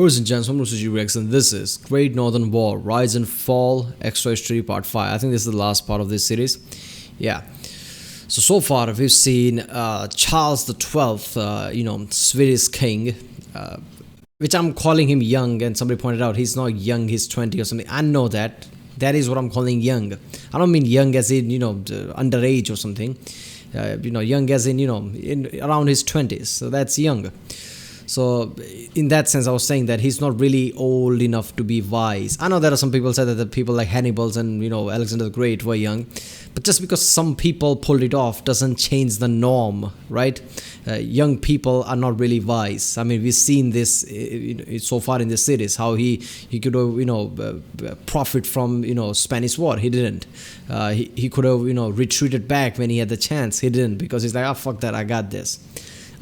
Ladies and gents, I'm Suji Rex, and this is Great Northern War: Rise and Fall Extra History Part 5. I think this is the last part of this series. Yeah. So far we've seen Charles the 12th, Swedish king, which I'm calling him young, and somebody pointed out he's not young, he's 20 or something. I know that. That is what I'm calling young. I don't mean young as in, underage or something. Young as in, around his 20s. So that's young. So in that sense, I was saying that he's not really old enough to be wise. I know there are some people say that the people like Hannibal and Alexander the Great were young, but just because some people pulled it off doesn't change the norm, right? Young people are not really wise. I mean, we've seen this so far in this series, how he could profit from Spanish War. He didn't. He could have retreated back when he had the chance. He didn't, because he's like, oh fuck that, I got this.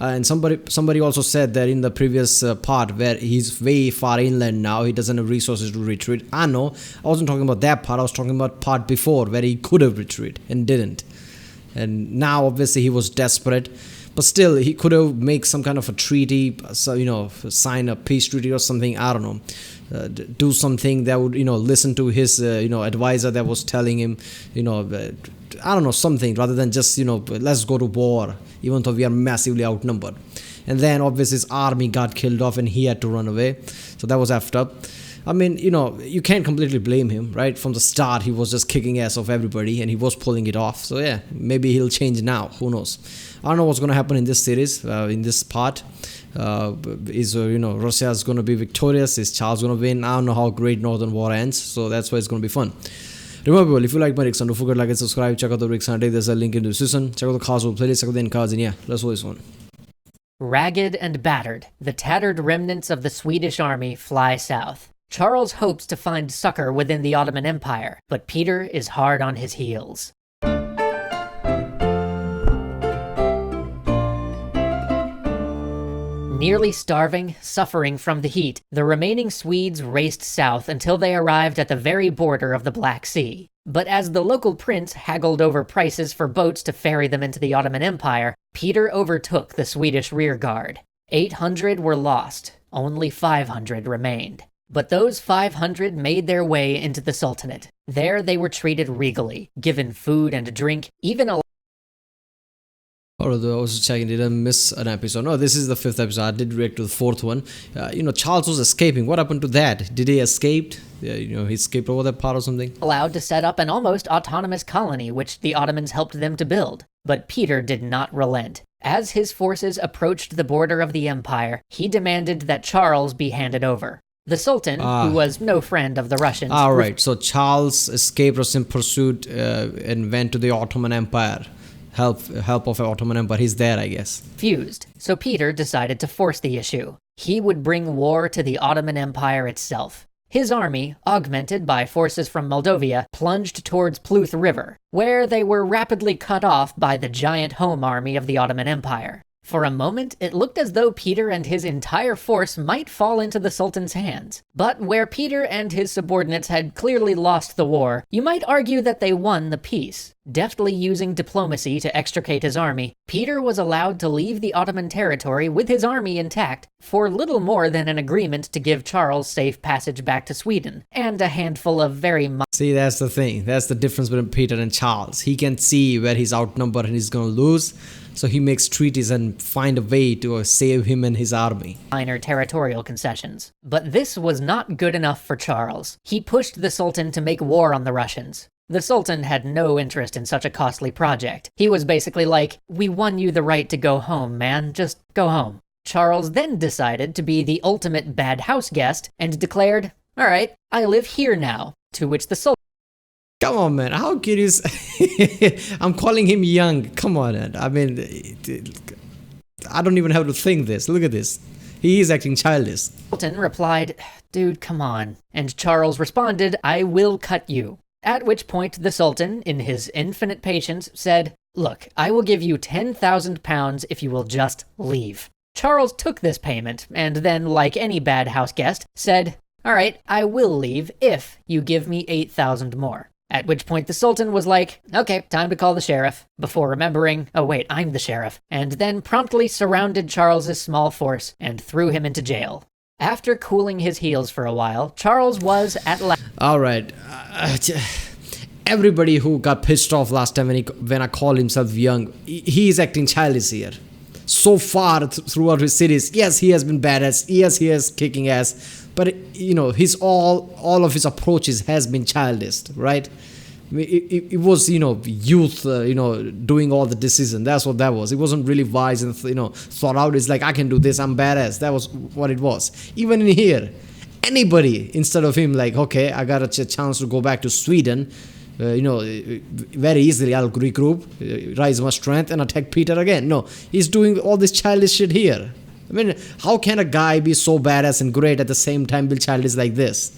And somebody also said that in the previous part where he's way far inland now, he doesn't have resources to retreat. I know, I wasn't talking about that part, I was talking about part before where he could have retreated and didn't. And now obviously he was desperate, but still he could have made some kind of a treaty, sign a peace treaty or something, I don't know. Do something that would listen to his advisor that was telling him I don't know, something, rather than just let's go to war even though we are massively outnumbered. And then obviously his army got killed off and he had to run away, so that was effed up. I mean, you can't completely blame him, right? From the start he was just kicking ass of everybody and he was pulling it off. So yeah, maybe he'll change now, who knows. I don't know what's going to happen in this series, in this part. Is Russia's going to be victorious? Is Charles going to win? I don't know how Great Northern War ends, so that's why it's going to be fun. Remember, if you like my Rickson, don't forget to like and subscribe. Check out the Rickson Day. There's a link in the description. Check out the cards, playlist, check out the end cards, and yeah, let's do this one. Ragged and battered, the tattered remnants of the Swedish army fly south. Charles hopes to find succor within the Ottoman Empire, but Peter is hard on his heels. Nearly starving, suffering from the heat, the remaining Swedes raced south until they arrived at the very border of the Black Sea. But as the local prince haggled over prices for boats to ferry them into the Ottoman Empire, Peter overtook the Swedish rearguard. 800 were lost, only 500 remained. But those 500 made their way into the Sultanate. There they were treated regally, given food and drink, even Although I was checking, did I miss an episode? No, this is the 5th episode. I did react to the 4th one. Charles was escaping. What happened to that? Did he escape? He escaped over that part or something? Allowed to set up an almost autonomous colony, which the Ottomans helped them to build. But Peter did not relent. As his forces approached the border of the empire, he demanded that Charles be handed over. The Sultan, who was no friend of the Russians... Right. So Charles escaped Russian pursuit and went to the Ottoman Empire. Help of the Ottoman Empire. He's there, I guess. Fused. So Peter decided to force the issue. He would bring war to the Ottoman Empire itself. His army, augmented by forces from Moldavia, plunged towards Ploth River, where they were rapidly cut off by the giant home army of the Ottoman Empire. For a moment, it looked as though Peter and his entire force might fall into the Sultan's hands. But where Peter and his subordinates had clearly lost the war, you might argue that they won the peace. Deftly using diplomacy to extricate his army, Peter was allowed to leave the Ottoman territory with his army intact for little more than an agreement to give Charles safe passage back to Sweden, and a handful of very See, that's the thing. That's the difference between Peter and Charles. He can see where he's outnumbered and he's going to lose, so he makes treaties and find a way to save him and his army. Minor territorial concessions. But this was not good enough for Charles. He pushed the Sultan to make war on the Russians. The Sultan had no interest in such a costly project. He was basically like, we won you the right to go home, man, just go home. Charles then decided to be the ultimate bad house guest and declared, alright, I live here now, to which the Sultan... Come on, man, how can you... I'm calling him young, come on, man. I mean, I don't even have to think this, look at this. He is acting childish. Sultan replied, dude, come on. And Charles responded, I will cut you. At which point the Sultan, in his infinite patience, said, look, I will give you 10,000 pounds if you will just leave. Charles took this payment, and then, like any bad house guest, said, alright, I will leave if you give me 8,000 more. At which point the Sultan was like, okay, time to call the sheriff, before remembering, oh wait, I'm the sheriff, and then promptly surrounded Charles's small force and threw him into jail. After cooling his heels for a while, Charles was at last All right. Everybody who got pissed off last time when I called himself young, he is acting childish here. So far throughout his series, yes, he has been badass. Yes, he is kicking ass. But his all of his approaches has been childish, right? It was youth, doing all the decision. That's what that was. It wasn't really wise and thought out. It's like, I can do this. I'm badass. That was what it was. Even in here, anybody instead of him, like, okay, I got a chance to go back to Sweden. Very easily I'll regroup, rise my strength, and attack Peter again. No, he's doing all this childish shit here. I mean, how can a guy be so badass and great at the same time be childish like this?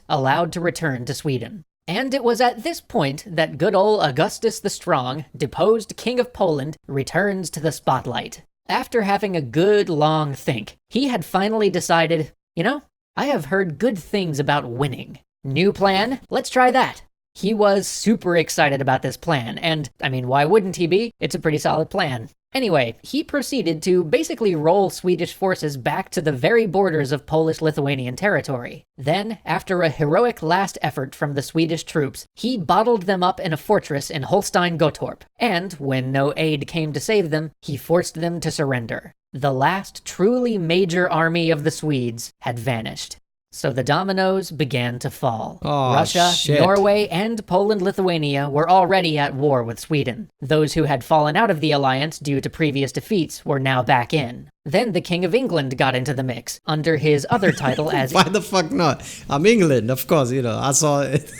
allowed to return to Sweden. And it was at this point that good old Augustus the Strong, deposed King of Poland, returns to the spotlight. After having a good long think, he had finally decided, I have heard good things about winning. New plan? Let's try that. He was super excited about this plan, and, why wouldn't he be? It's a pretty solid plan. Anyway, he proceeded to basically roll Swedish forces back to the very borders of Polish-Lithuanian territory. Then, after a heroic last effort from the Swedish troops, he bottled them up in a fortress in Holstein-Gottorp, and, when no aid came to save them, he forced them to surrender. The last truly major army of the Swedes had vanished. So the dominoes began to fall. Russia, shit. Norway, and Poland-Lithuania were already at war with Sweden. Those who had fallen out of the alliance due to previous defeats were now back in. Then the King of England got into the mix, under his other title as... Why the fuck not? I'm England, of course, I saw it.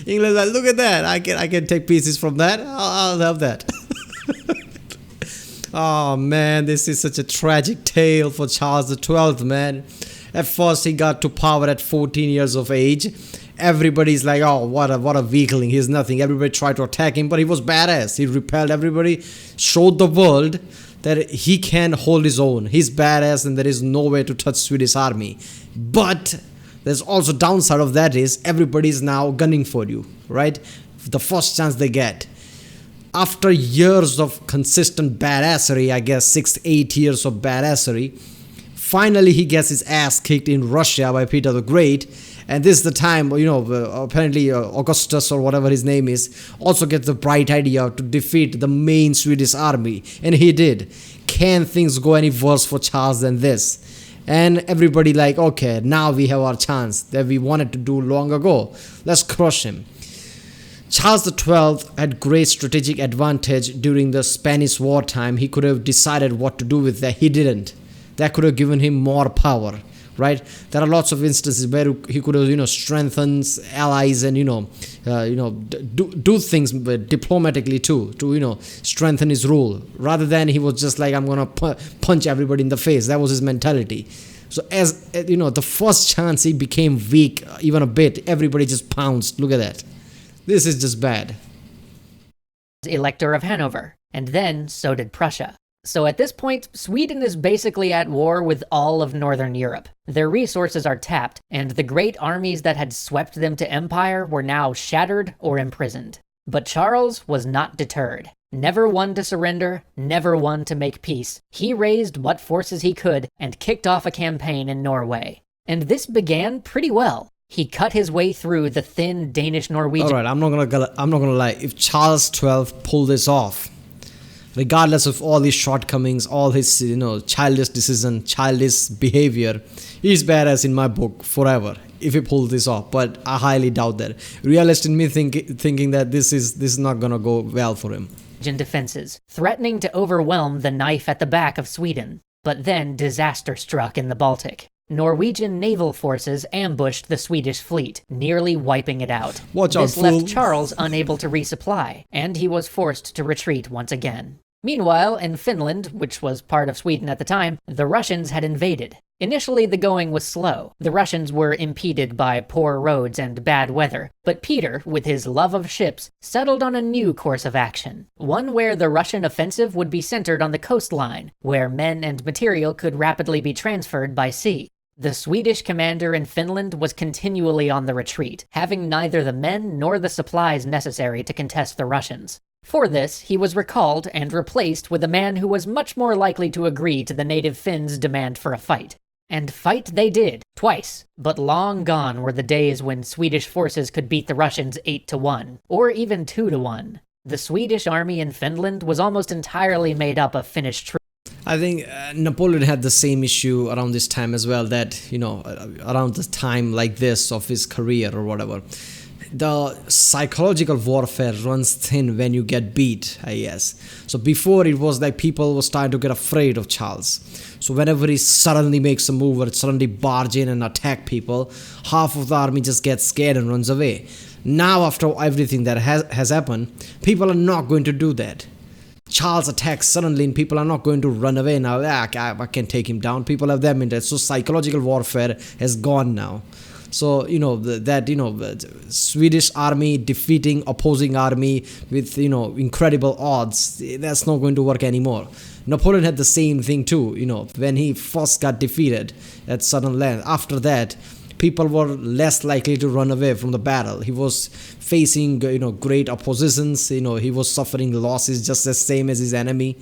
England, like, look at that. I can take pieces from that. I'll have that. Oh man, this is such a tragic tale for Charles XII, man. At first, he got to power at 14 years of age. Everybody's like, oh, what a weakling. He's nothing. Everybody tried to attack him, but he was badass. He repelled everybody, showed the world that he can hold his own. He's badass, and there is no way to touch Swedish army. But there's also downside of that is everybody's now gunning for you, right? The first chance they get. After years of consistent badassery, I guess 6-8 years of badassery, finally he gets his ass kicked in Russia by Peter the Great, and this is the time, apparently Augustus or whatever his name is, also gets the bright idea to defeat the main Swedish army, and he did. Can things go any worse for Charles than this? And everybody like, okay, now we have our chance that we wanted to do long ago. Let's crush him. Charles XII had great strategic advantage during the Spanish wartime. He could have decided what to do with that. He didn't. That could have given him more power, right? There are lots of instances where he could have, strengthened allies and, do things diplomatically too, to, strengthen his rule. Rather than he was just like, I'm going to punch everybody in the face. That was his mentality. So as, the first chance he became weak even a bit, everybody just pounced. Look at that. This is just bad. Elector of Hanover, and then so did Prussia. So at this point, Sweden is basically at war with all of Northern Europe. Their resources are tapped, and the great armies that had swept them to empire were now shattered or imprisoned. But Charles was not deterred. Never one to surrender, never one to make peace. He raised what forces he could and kicked off a campaign in Norway. And this began pretty well. He cut his way through the thin Danish-Norwegian... All right, I'm not gonna lie. If Charles XII pulled this off, regardless of all his shortcomings, all his childish decision, childish behavior, he's badass in my book forever. If he pulled this off, but I highly doubt that. Realist in me thinking that this is not gonna go well for him. Defenses, threatening to overwhelm the knife at the back of Sweden. But then disaster struck in the Baltic. Norwegian naval forces ambushed the Swedish fleet, nearly wiping it out. This left Charles unable to resupply, and he was forced to retreat once again. Meanwhile, in Finland, which was part of Sweden at the time, the Russians had invaded. Initially, the going was slow. The Russians were impeded by poor roads and bad weather, but Peter, with his love of ships, settled on a new course of action. One where the Russian offensive would be centered on the coastline, where men and material could rapidly be transferred by sea. The Swedish commander in Finland was continually on the retreat, having neither the men nor the supplies necessary to contest the Russians. For this, he was recalled and replaced with a man who was much more likely to agree to the native Finns' demand for a fight. And fight they did, twice, but long gone were the days when Swedish forces could beat the Russians 8-1, or even 2-1. The Swedish army in Finland was almost entirely made up of Finnish troops. I think Napoleon had the same issue around this time as well, that, around the time like this of his career or whatever. The psychological warfare runs thin when you get beat, I guess. So before it was like people were starting to get afraid of Charles. So whenever he suddenly makes a move or suddenly barge in and attack people, half of the army just gets scared and runs away. Now after everything that has happened, people are not going to do that. Charles attacks suddenly and people are not going to run away now. I can take him down. People have them in there. So psychological warfare has gone now. So, Swedish army defeating opposing army with, incredible odds, that's not going to work anymore. Napoleon had the same thing too, when he first got defeated at Southern Land. After that, people were less likely to run away from the battle. He was facing, great oppositions, he was suffering losses just the same as his enemy.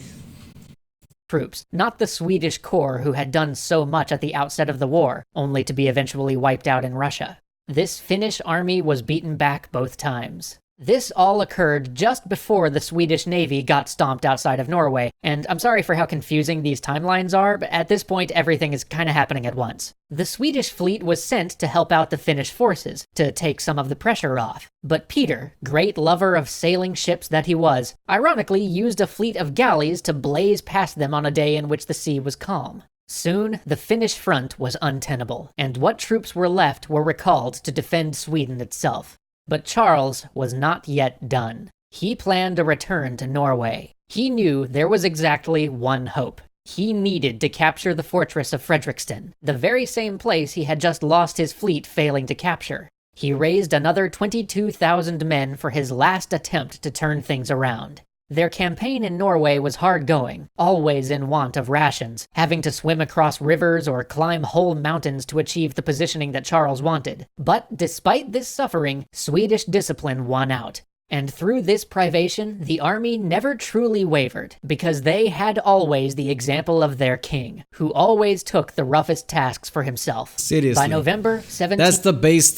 Troops, not the Swedish corps who had done so much at the outset of the war, only to be eventually wiped out in Russia. This Finnish army was beaten back both times. This all occurred just before the Swedish Navy got stomped outside of Norway, and I'm sorry for how confusing these timelines are, but at this point everything is kinda happening at once. The Swedish fleet was sent to help out the Finnish forces, to take some of the pressure off. But Peter, great lover of sailing ships that he was, ironically used a fleet of galleys to blaze past them on a day in which the sea was calm. Soon, the Finnish front was untenable, and what troops were left were recalled to defend Sweden itself. But Charles was not yet done. He planned a return to Norway. He knew there was exactly one hope. He needed to capture the fortress of Fredriksten, the very same place he had just lost his fleet failing to capture. He raised another 22,000 men for his last attempt to turn things around. Their campaign in Norway was hard going, always in want of rations, having to swim across rivers or climb whole mountains to achieve the positioning that Charles wanted. But despite this suffering, Swedish discipline won out. And through this privation, the army never truly wavered, because they had always the example of their king, who always took the roughest tasks for himself. Seriously. By November 17th... That's the best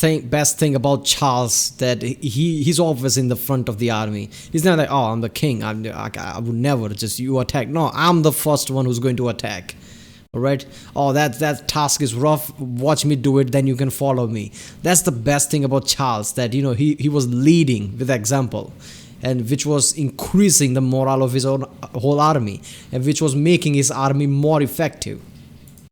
thing about Charles, that he's always in the front of the army. He's not like, oh, I'm the king, I would never just, you attack. No, I'm the first one who's going to attack. Alright? Oh, that task is rough, watch me do it, then you can follow me. That's the best thing about Charles, that he was leading with example, and which was increasing the morale of his own whole army, and which was making his army more effective.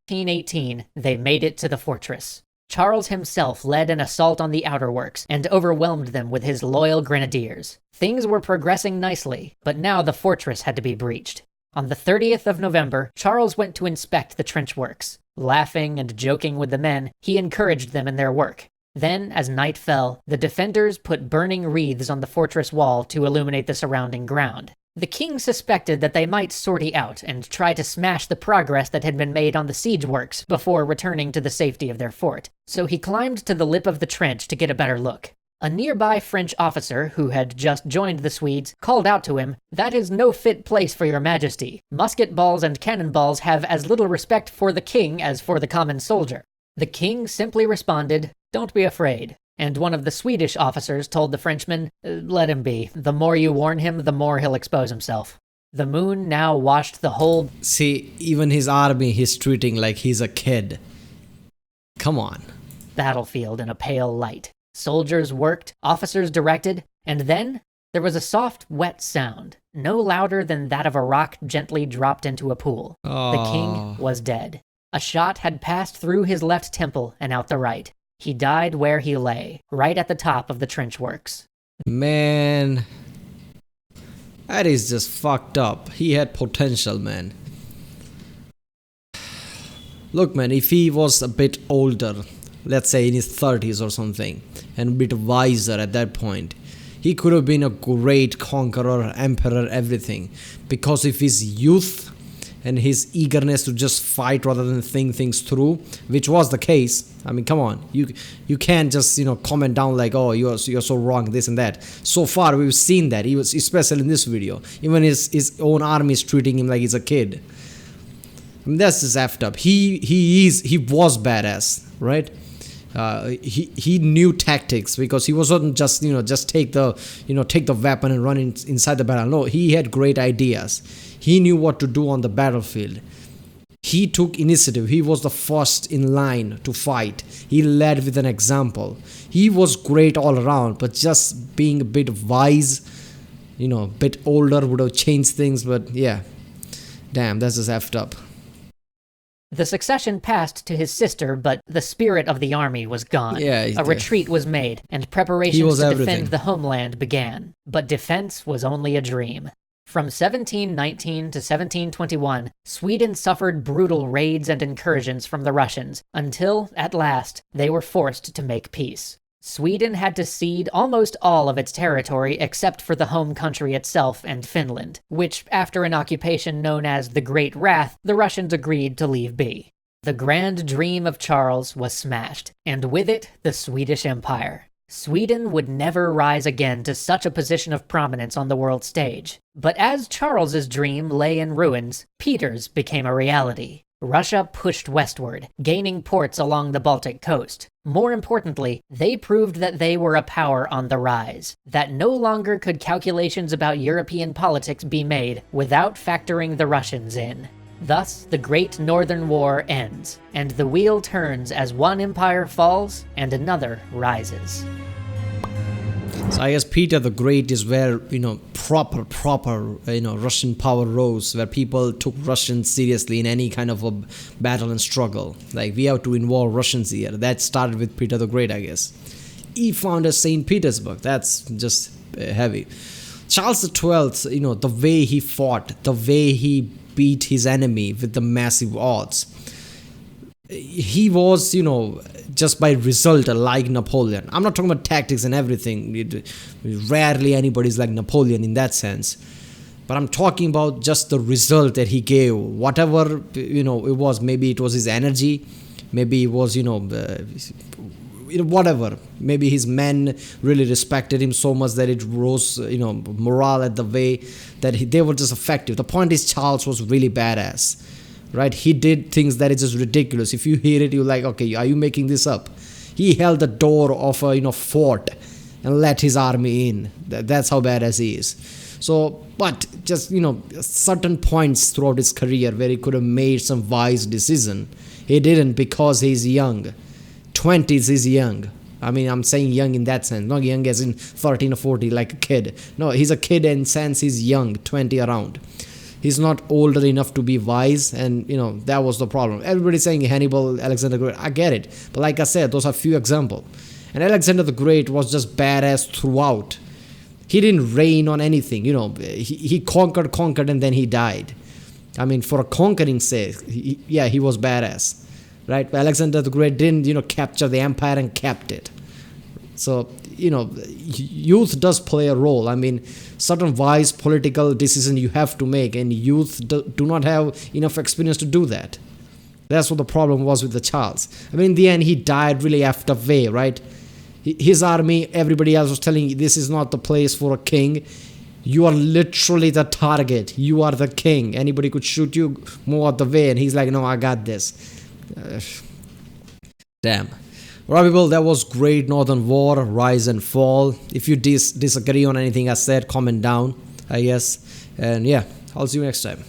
1818, they made it to the fortress. Charles himself led an assault on the outerworks and overwhelmed them with his loyal grenadiers. Things were progressing nicely, but now the fortress had to be breached. On the 30th of November, Charles went to inspect the trench works. Laughing and joking with the men, he encouraged them in their work. Then, as night fell, the defenders put burning wreaths on the fortress wall to illuminate the surrounding ground. The king suspected that they might sortie out and try to smash the progress that had been made on the siege works before returning to the safety of their fort, so he climbed to the lip of the trench to get a better look. A nearby French officer, who had just joined the Swedes, called out to him, "That is no fit place for your majesty. Musket balls and cannonballs have as little respect for the king as for the common soldier." The king simply responded, "Don't be afraid." And one of the Swedish officers told the Frenchman, "Let him be. The more you warn him, the more he'll expose himself." The moon now washed the whole... See, even his army he's treating like he's a kid. Come on. ...battlefield in a pale light. Soldiers worked, officers directed, and then there was a soft, wet sound, no louder than that of a rock gently dropped into a pool. The king was dead. A shot had passed through his left temple and out the right. He died where he lay, right at the top of the trench works. Man, that is just fucked up. He had potential, man. Look, man, if he was a bit older, let's say in his 30s or something, and a bit wiser at that point, he could have been a great conqueror, emperor, everything. Because of his youth and his eagerness to just fight rather than think things through, which was the case. I mean, come on, you can't just comment down like, oh, you're so wrong, this and that. So far we've seen that. He was, especially in this video, even his own army is treating him like he's a kid. I mean, that's just effed up. He was badass, right? He knew tactics, because he wasn't just just take the weapon and run inside the battle. No, he had great ideas. He knew what to do on the battlefield. He took initiative. He was the first in line to fight. He led with an example. He was great all around, but just being a bit wise, a bit older would have changed things. But yeah, damn, that's just effed up. The succession passed to his sister, but the spirit of the army was gone. Yeah, a retreat was made, and preparations to defend the homeland began. But defense was only a dream. From 1719 to 1721, Sweden suffered brutal raids and incursions from the Russians, until, at last, they were forced to make peace. Sweden had to cede almost all of its territory except for the home country itself and Finland, which, after an occupation known as the Great Wrath, the Russians agreed to leave be. The grand dream of Charles was smashed, and with it, the Swedish Empire. Sweden would never rise again to such a position of prominence on the world stage. But as Charles's dream lay in ruins, Peter's became a reality. Russia pushed westward, gaining ports along the Baltic coast. More importantly, they proved that they were a power on the rise, that no longer could calculations about European politics be made without factoring the Russians in. Thus, the Great Northern War ends, and the wheel turns as one empire falls and another rises. So I guess Peter the Great is where, proper, Russian power rose, where people took Russians seriously in any kind of a battle and struggle. Like, we have to involve Russians here. That started with Peter the Great, I guess. He founded St. Petersburg. That's just heavy. Charles XII, the way he fought, the way he beat his enemy with the massive odds. He was, just by result like Napoleon. I'm not talking about tactics and everything. Rarely anybody's like Napoleon in that sense. But I'm talking about just the result that he gave. Whatever, it was. Maybe it was his energy. Maybe it was, whatever. Maybe his men really respected him so much that it rose, morale at the way that they were just effective. The point is, Charles was really badass. Right, he did things that is just ridiculous. If you hear it, you're like, okay, are you making this up? He held the door of a fort and let his army in. That's how badass he is. So, but just certain points throughout his career where he could have made some wise decision, he didn't, because he's young. 20s is young. I mean, I'm saying young in that sense, not young as in 13 or 14 like a kid. No, he's a kid in sense he's young, 20 around. He's not older enough to be wise, and that was the problem. Everybody's saying Hannibal, Alexander the Great. I get it, but like I said, those are few examples. And Alexander the Great was just badass throughout. He didn't reign on anything. He conquered, and then he died. I mean, for a conquering sake, he was badass, right? But Alexander the Great didn't, capture the empire and kept it. So, youth does play a role. I mean, certain wise political decisions you have to make, and youth do not have enough experience to do that. That's what the problem was with the Charles. I mean, in the end, he died really after way, right? His army, everybody else was telling you, this is not the place for a king. You are literally the target. You are the king. Anybody could shoot you, move out the way. And he's like, no, I got this. Damn. Alright, people, that was Great Northern War, Rise and Fall. If you disagree on anything I said, comment down, I guess. And yeah, I'll see you next time.